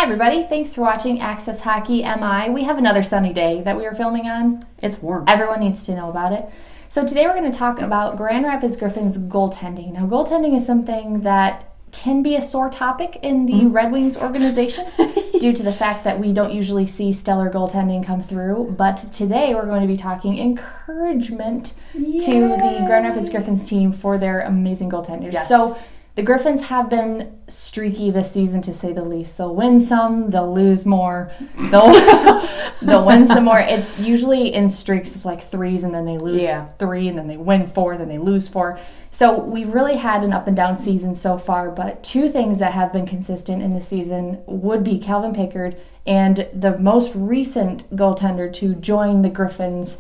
Hi everybody, thanks for watching Access Hockey MI. We have another sunny day that we are filming on. It's warm. Everyone needs to know about it. So today we're going to talk about Grand Rapids Griffins goaltending. Now goaltending is something that can be a sore topic in the Red Wings organization due to the fact that we don't usually see stellar goaltending come through. But today we're going to be talking encouragement to the Grand Rapids Griffins team for their amazing goaltenders. Yes. So the Griffins have been streaky this season, to say the least. They'll win some, they'll lose more, they'll win some more. It's usually in streaks of like threes, and then they lose three, and then they win four, then they lose four. So we've really had an up and down season so far, but two things that have been consistent in the season would be Calvin Pickard and the most recent goaltender to join the Griffins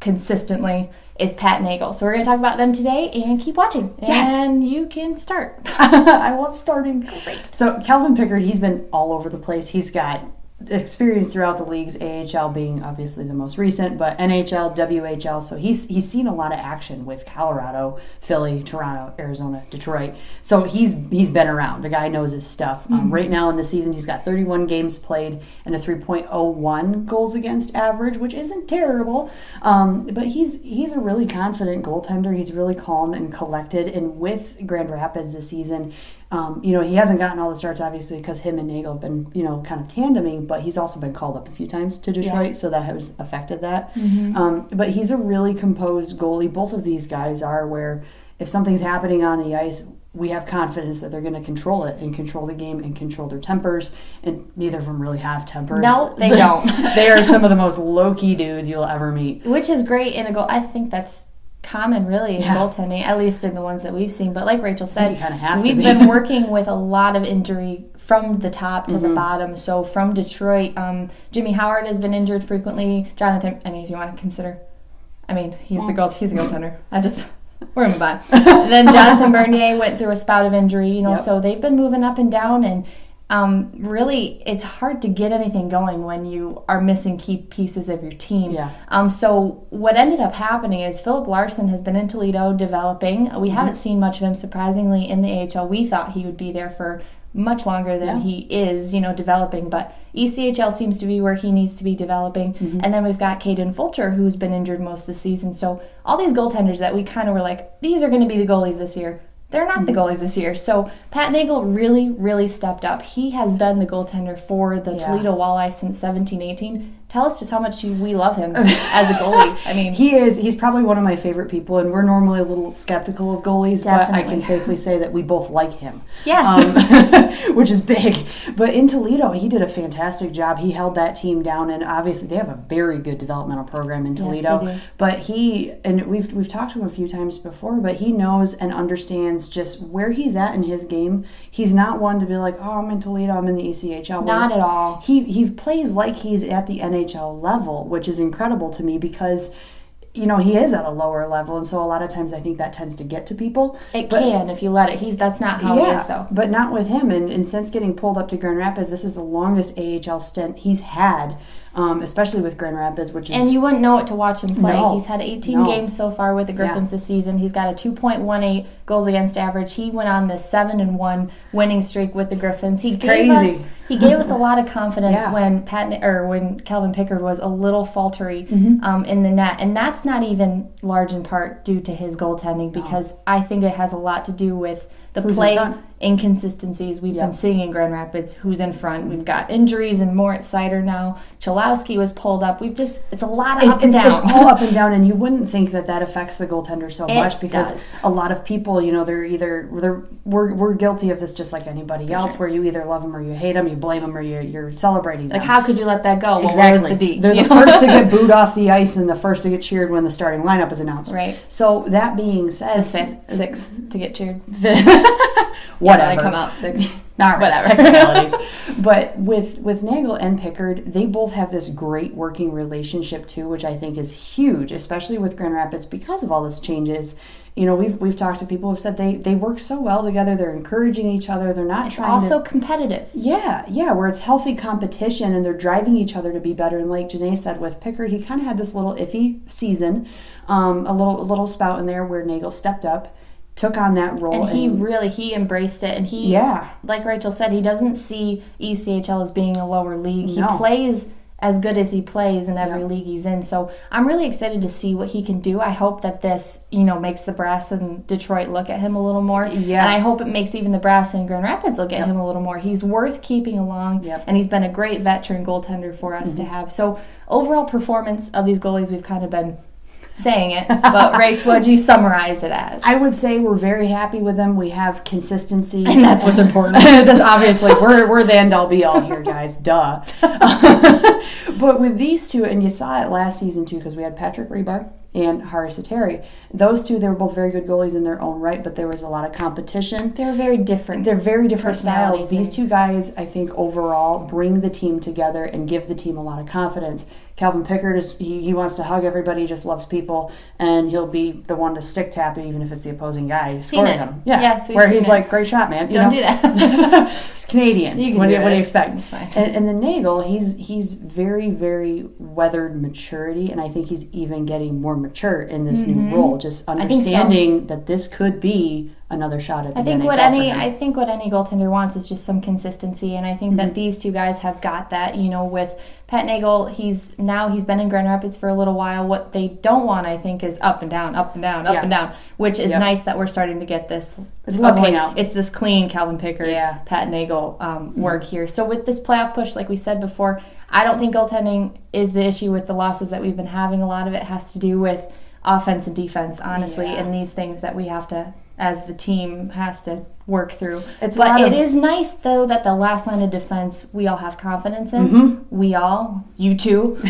consistently is Pat Nagle. So we're going to talk about them today and keep watching. Yes. And you can start. I love starting. Great. So Calvin Pickard, he's been all over the place. He's got experience throughout the leagues, AHL being obviously the most recent, but NHL, WHL. So he's seen a lot of action with Colorado, Philly, Toronto, Arizona, Detroit. So he's been around. The guy knows his stuff. Right now in the season, he's got 31 games played and a 3.01 goals against average, which isn't terrible. But he's a really confident goaltender. He's really calm and collected. And with Grand Rapids this season, he hasn't gotten all the starts, obviously, because him and Nagle have been, kind of tandeming, but he's also been called up a few times to Detroit, so that has affected that. But he's a really composed goalie. Both of these guys are, where if something's happening on the ice, we have confidence that they're going to control it and control the game and control their tempers, and neither of them really have tempers. No, they don't. They are some of the most low-key dudes you'll ever meet. Which is great in a goal. I think that's common really in goaltending, at least in the ones that we've seen. But like Rachel said, we've been working with a lot of injury from the top to the bottom. So from Detroit, Jimmy Howard has been injured frequently. Jonathan, if you want to consider, he's a goaltender. We're gonna move on. Then Jonathan Bernier went through a spout of injury, so they've been moving up and down, and really, it's hard to get anything going when you are missing key pieces of your team. So what ended up happening is Filip Larsson has been in Toledo developing. We haven't seen much of him, surprisingly, in the AHL. We thought he would be there for much longer than he is, developing. But ECHL seems to be where he needs to be developing. And then we've got Kaden Fulcher, who's been injured most of the season. So all these goaltenders that we kind of were like, these are going to be the goalies this year. They're not the goalies this year. So Pat Nagle really, really stepped up. He has been the goaltender for the Toledo Walleye since 17-18. Tell us just how much we love him as a goalie. He's probably one of my favorite people, and we're normally a little skeptical of goalies, but I can safely say that we both like him. Yes. Which is big. But in Toledo, he did a fantastic job. He held that team down, and obviously they have a very good developmental program in Toledo. Yes, but we've talked to him a few times before, but he knows and understands just where he's at in his game. He's not one to be like, oh, I'm in Toledo, I'm in the ECHL. Not at all. He plays like he's at the NHL level, which is incredible to me because, he is at a lower level, and so a lot of times I think that tends to get to people. It can if you let it. That's not how he is, though. But not with him, and since getting pulled up to Grand Rapids, this is the longest AHL stint he's had, especially with Grand Rapids, which is... And you wouldn't know it to watch him play. No. He's had 18 games so far with the Griffins this season. He's got a 2.18 goals against average. He went on the 7-1 winning streak with the Griffins. He gave us a lot of confidence when Calvin Pickard was a little faltery in the net, and that's not even large in part due to his goaltending, because I think it has a lot to do with the play inconsistencies we've been seeing in Grand Rapids. Who's in front? We've got injuries and Moritz Seider now. Chalowski was pulled up. It's a lot of up and down. It's all up and down, and you wouldn't think that affects the goaltender so much, because a lot of people, we're guilty of this just like anybody else, where you either love them or you hate them, you blame them or you're celebrating them. Like, how could you let that go? Exactly. Well, where's the D? They're the first to get booed off the ice and the first to get cheered when the starting lineup is announced. Right. So that being said, the fifth, sixth to get cheered. Whatever. They come out sixth. All right, whatever. Technicalities. But with Nagle and Pickard, they both have this great working relationship too, which I think is huge, especially with Grand Rapids because of all these changes. We've talked to people who've said they work so well together. They're encouraging each other. They're not trying also competitive. Yeah, where it's healthy competition and they're driving each other to be better. And like Janae said with Pickard, he kind of had this little iffy season, a little spout in there where Nagle stepped up. took on that role. And he embraced it. And he, like Rachel said, he doesn't see ECHL as being a lower league. He plays as good as he plays in every league he's in. So I'm really excited to see what he can do. I hope that this, makes the brass in Detroit look at him a little more. Yeah. And I hope it makes even the brass in Grand Rapids look at him a little more. He's worth keeping along, and he's been a great veteran goaltender for us to have. So overall performance of these goalies, we've kind of been saying it, but Rach, what'd you summarize it as? I would say we're very happy with them. We have consistency, and that's what's important. That's obviously we're the end all be all here, guys. Duh. But with these two, and you saw it last season too, because we had Patrick Rebar and Hari Sateri. Those two, they were both very good goalies in their own right, but there was a lot of competition. They're very different. They're very different styles. These two guys, I think, overall bring the team together and give the team a lot of confidence. Calvin Pickard, he wants to hug everybody, just loves people, and he'll be the one to stick tap it, even if it's the opposing guy scoring them. Yes, where he's like, great shot, man. Don't do that. He's Canadian. What do you expect? It's fine. And the Nagle, he's very, very weathered maturity, and I think he's even getting more mature in this new role, just understanding that this could be another shot at the NHL. I think what any goaltender wants is just some consistency, and I think that these two guys have got that. With Pat Nagle, he's been in Grand Rapids for a little while. What they don't want, I think, is up and down, up and down, up and down, which is nice that we're starting to get this. It's leveling out. It's this clean Calvin Pickard, Pat Nagle work here. So with this playoff push, like we said before, I don't think goaltending is the issue with the losses that we've been having. A lot of it has to do with offense and defense, honestly, and these things that we have to, as the team, has to work through. But it is nice, though, that the last line of defense we all have confidence in. We all, you too.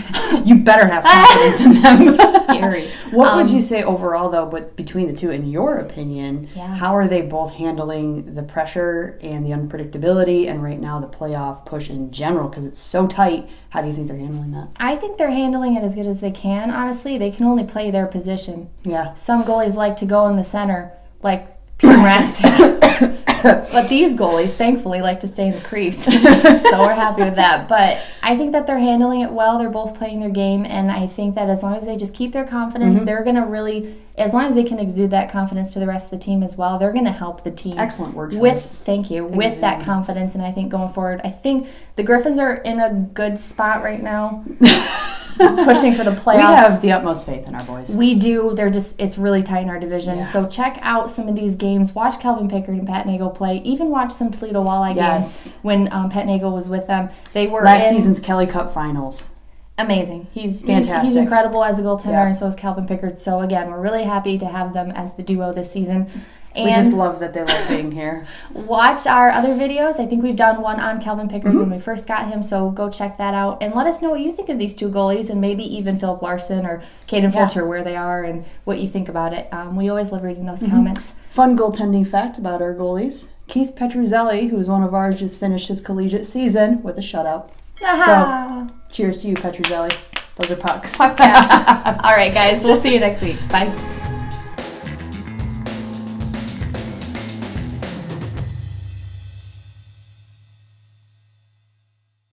You better have confidence in them. Scary. What would you say overall, though, but between the two, in your opinion, how are they both handling the pressure and the unpredictability, and right now the playoff push in general, because it's so tight? How do you think they're handling that? I think they're handling it as good as they can. Honestly, they can only play their position. Yeah. Some goalies like to go in the center, like but these goalies, thankfully, like to stay in the crease. So we're happy with that. But I think that they're handling it well. They're both playing their game. And I think that as long as they just keep their confidence, they're going to really, as long as they can exude that confidence to the rest of the team as well, they're going to help the team. Excellent word choice. With that confidence. And I think going forward, I think the Griffins are in a good spot right now. Pushing for the playoffs. We have the utmost faith in our boys. We do. It's really tight in our division. So check out some of these games. Watch Calvin Pickard and Pat Nagle play. Even watch some Toledo Walleye games when Pat Nagle was with them. They were last season's Kelly Cup finals. Amazing. He's fantastic. He's incredible as a goaltender, and so is Calvin Pickard. So again, we're really happy to have them as the duo this season. And we just love that they love being here. Watch our other videos. I think we've done one on Calvin Pickard when we first got him, so go check that out. And let us know what you think of these two goalies, and maybe even Filip Larsson or Kaden Fulcher, where they are and what you think about it. We always love reading those comments. Fun goaltending fact about our goalies. Keith Petruzzelli, who's one of ours, just finished his collegiate season with a shutout. So, cheers to you, Petruzzelli. Those are pucks. Puck caps. All right, guys. We'll see you next week. Bye.